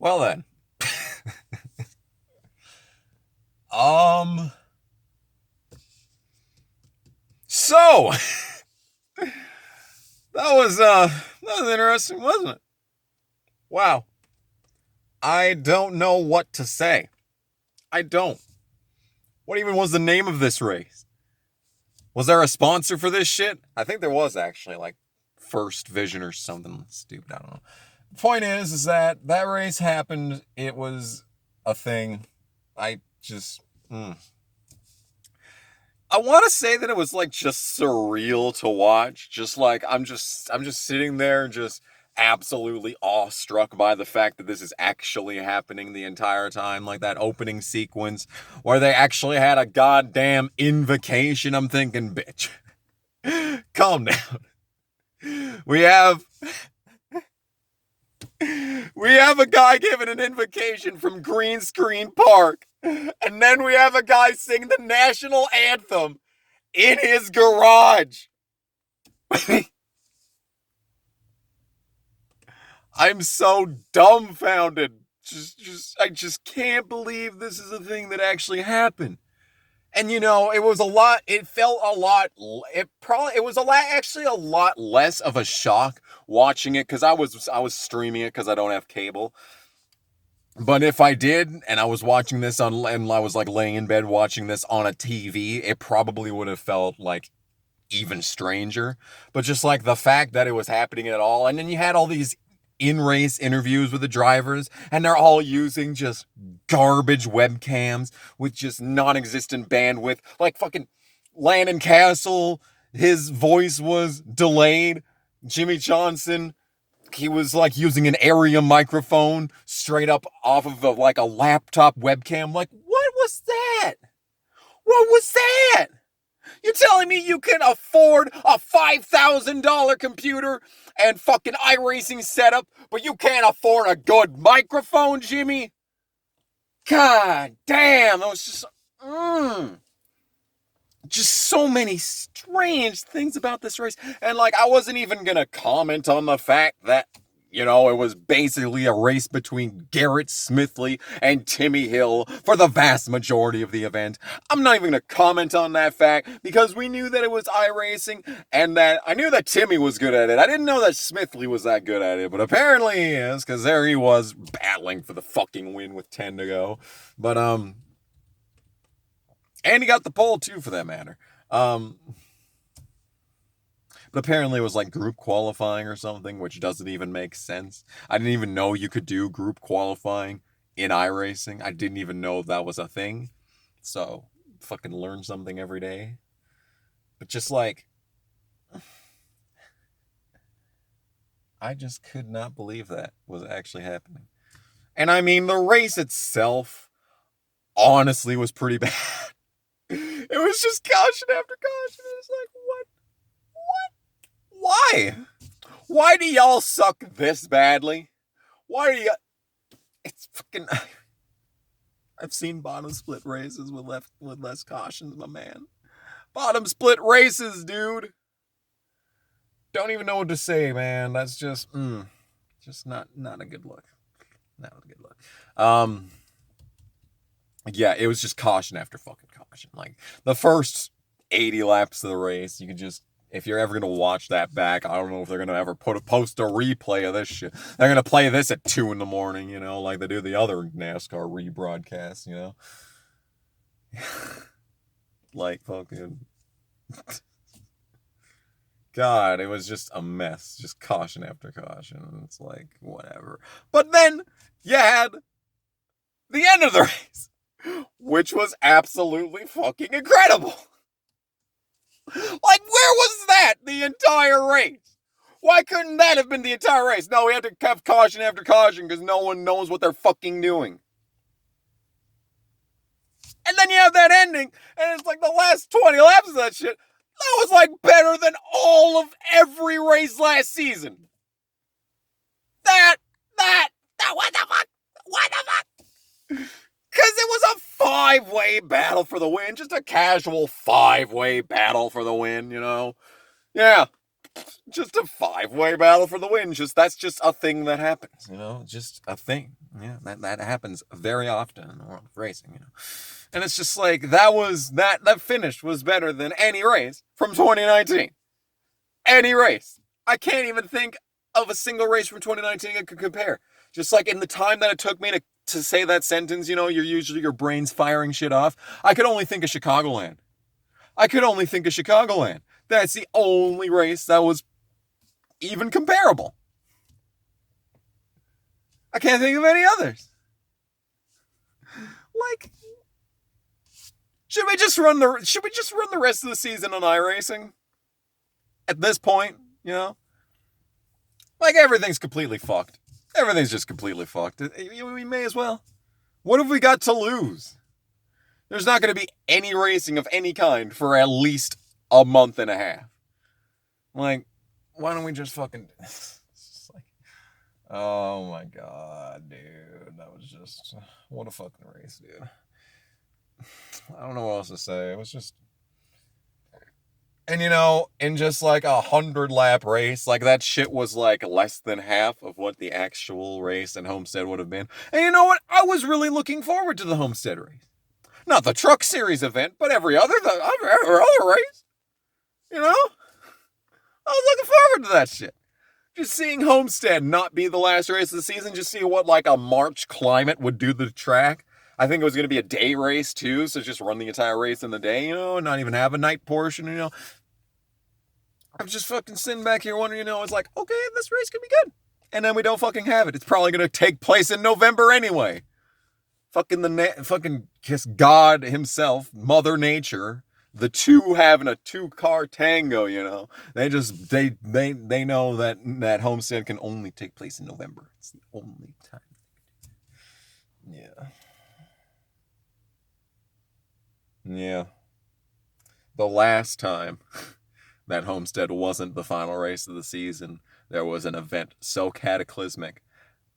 Well then. Um. So that was interesting, wasn't it? Wow. I don't know what to say. I don't. What even was the name of this race? Was there a sponsor for this shit? I think there was actually, like First Vision or something stupid. I don't know. The point is that race happened. It was a thing. I just. I want to say that it was like just surreal to watch. Just like I'm just sitting there just absolutely awestruck by the fact that this is actually happening the entire time. Like that opening sequence where they actually had a goddamn invocation. I'm thinking, bitch, calm down. We have we have a guy giving an invocation from Green Screen Park. And then we have a guy sing the national anthem in his garage. I'm so dumbfounded. I just can't believe this is a thing that actually happened. And it was a lot. It felt a lot. It was actually a lot less of a shock watching it because I was streaming it because I don't have cable. But if I did, and I was watching this and I was like laying in bed watching this on a TV, it probably would have felt like even stranger. But just like the fact that it was happening at all, and then you had all these in-race interviews with the drivers, and they're all using just garbage webcams with just non-existent bandwidth. Like fucking Landon Castle, his voice was delayed. Jimmy Johnson, he was like using an area microphone straight up off of like a laptop webcam. Like, what was that? What was that? You're telling me you can afford a $5,000 computer and fucking iRacing setup, but you can't afford a good microphone, Jimmy? God damn, that was just so many strange things about this race. And like, I wasn't even gonna comment on the fact that it was basically a race between Garrett Smithley and Timmy Hill for the vast majority of the event. I'm not even going to comment on that fact because we knew that it was iRacing and that I knew that Timmy was good at it. I didn't know that Smithley was that good at it, but apparently he is because there he was battling for the fucking win with 10 to go. But, and he got the pole too for that matter. But apparently it was like group qualifying or something, which doesn't even make sense. I didn't even know you could do group qualifying in iRacing. I didn't even know that was a thing. So, fucking learn something every day. But just like, I just could not believe that was actually happening. And I mean, the race itself honestly was pretty bad. It was just caution after caution. It was like, what? Why? Why do y'all suck this badly? Why do you? It's fucking. I've seen bottom split races with less cautions, my man. Bottom split races, dude. Don't even know what to say, man. That's just not a good look. Not a good look. Yeah, it was just caution after fucking caution. Like the first 80 laps of the race, you could just, if you're ever gonna watch that back, I don't know if they're gonna ever post a replay of this shit. They're gonna play this at 2 in the morning, like they do the other NASCAR rebroadcasts, like fucking. God, it was just a mess. Just caution after caution. It's like, whatever. But then you had the end of the race, which was absolutely fucking incredible. Like, where was that the entire race? Why couldn't that have been the entire race? No, we had to have caution after caution because no one knows what they're fucking doing. And then you have that ending, and it's like the last 20 laps of that shit. That was like better than all of every race last season. That, what the fuck? What the fuck? Because it was a 5-way battle for the win. Just a casual 5-way battle for the win, Yeah. just a 5-way battle for the win. That's just a thing that happens, just a thing. Yeah, that happens very often in the world of racing, And it's just like that finish was better than any race from 2019. Any race. I can't even think of a single race from 2019 I could compare. Just like in the time that it took me to say that sentence, your brain's firing shit off. I could only think of Chicagoland. That's the only race that was even comparable. I can't think of any others. Like, should we just run the rest of the season on iRacing? At this point, like everything's completely fucked. Everything's just completely fucked. We may as well. What have we got to lose? There's not going to be any racing of any kind for at least a month and a half. Like, why don't we just fucking... It's just like, oh my god, dude. That was just... What a fucking race, dude. I don't know what else to say. It was just... And in just like 100-lap race, like that shit was like less than half of what the actual race in Homestead would have been. And you know what? I was really looking forward to the Homestead race. Not the Truck Series event, but every other race. I was looking forward to that shit. Just seeing Homestead not be the last race of the season, just seeing what like a March climate would do to the track. I think it was going to be a day race too, so just run the entire race in the day, not even have a night portion, I'm just fucking sitting back here wondering, it's like, okay, this race could be good. And then we don't fucking have it. It's probably going to take place in November anyway. Fucking kiss God himself, Mother Nature, the two having a 2-car tango, They just, they know that Homestead can only take place in November. It's the only time. Yeah. Yeah. The last time that Homestead wasn't the final race of the season, there was an event so cataclysmic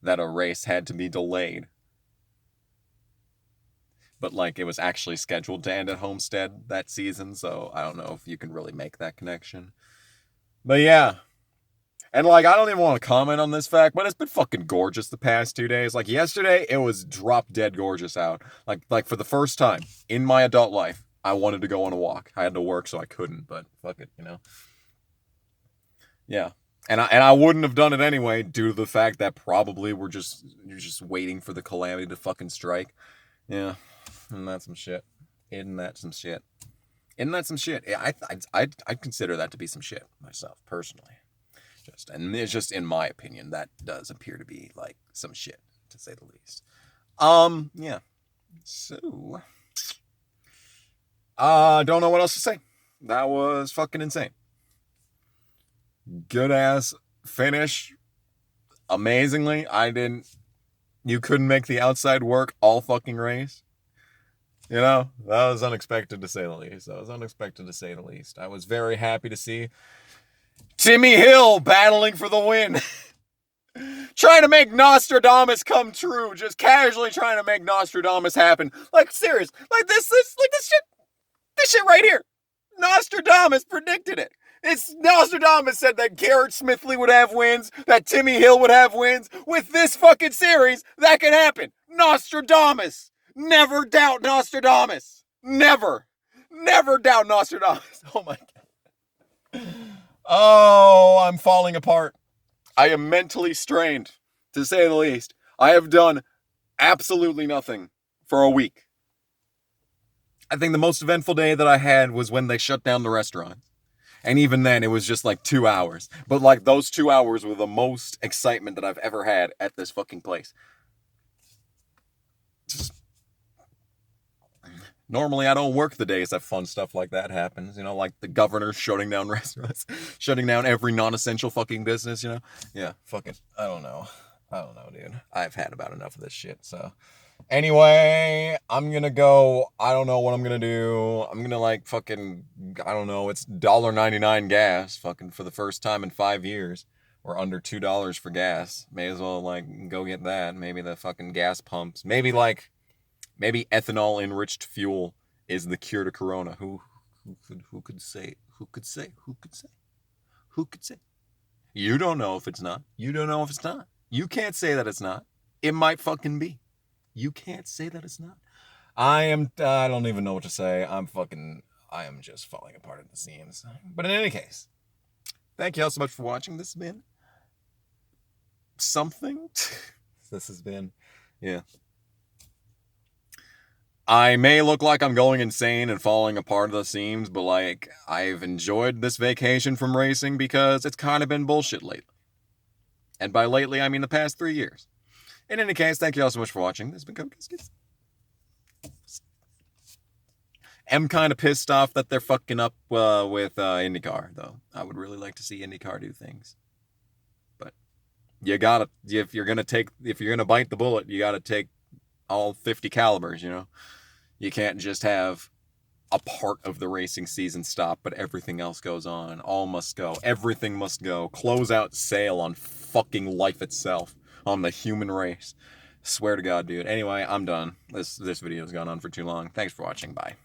that a race had to be delayed. But like it was actually scheduled to end at Homestead that season, so I don't know if you can really make that connection. But yeah. And like I don't even want to comment on this fact, but it's been fucking gorgeous the past 2 days. Like yesterday, it was drop dead gorgeous out. Like for the first time in my adult life, I wanted to go on a walk. I had to work, so I couldn't, but fuck it, Yeah. And I wouldn't have done it anyway due to the fact that probably you're just waiting for the calamity to fucking strike. Yeah. Isn't that some shit? I'd consider that to be some shit myself, personally. And it's just in my opinion, that does appear to be like some shit, to say the least. Yeah. So, don't know what else to say. That was fucking insane. Good ass finish. Amazingly, you couldn't make the outside work all fucking race. That was unexpected to say the least. I was very happy to see Timmy Hill battling for the win. Trying to make Nostradamus come true. Just casually trying to make Nostradamus happen. Like, serious. Like, this shit right here. Nostradamus predicted it. Nostradamus said that Garrett Smithley would have wins, that Timmy Hill would have wins. With this fucking series, that can happen. Nostradamus. Never doubt Nostradamus. Never doubt Nostradamus. Oh my god. Oh, I'm falling apart. I am mentally strained, to say the least. I have done absolutely nothing for a week. I think the most eventful day that I had was when they shut down the restaurant. And even then, it was just like 2 hours. But like those 2 hours were the most excitement that I've ever had at this fucking place. Normally, I don't work the days that fun stuff like that happens. Like the governor shutting down restaurants, shutting down every non-essential fucking business, Yeah, fuck it. I don't know, dude. I've had about enough of this shit, so. Anyway, I'm gonna go. I don't know what I'm gonna do. I'm gonna like fucking, I don't know, it's $1.99 gas, fucking for the first time in 5 years. Or under $2 for gas. May as well like go get that. Maybe the fucking gas pumps. Maybe ethanol enriched fuel is the cure to corona. Who could say? Who could say? You don't know if it's not. You don't know if it's not. You can't say that it's not. It might fucking be. You can't say that it's not. I don't even know what to say. I am just falling apart at the seams. But in any case, thank you all so much for watching. This has been something. This has been, yeah. I may look like I'm going insane and falling apart at the seams, but like, I've enjoyed this vacation from racing because it's kind of been bullshit lately. And by lately, I mean the past 3 years. In any case, thank you all so much for watching. This has been Coke Biscuits. I'm kind of pissed off that they're fucking up with IndyCar, though. I would really like to see IndyCar do things. But you gotta, if you're gonna bite the bullet, you gotta take all 50 calibers, you know? You can't just have a part of the racing season stop, but everything else goes on. All must go. Everything must go. Close out sail on fucking life itself. On the human race. Swear to God, dude. Anyway, I'm done. This video's gone on for too long. Thanks for watching. Bye.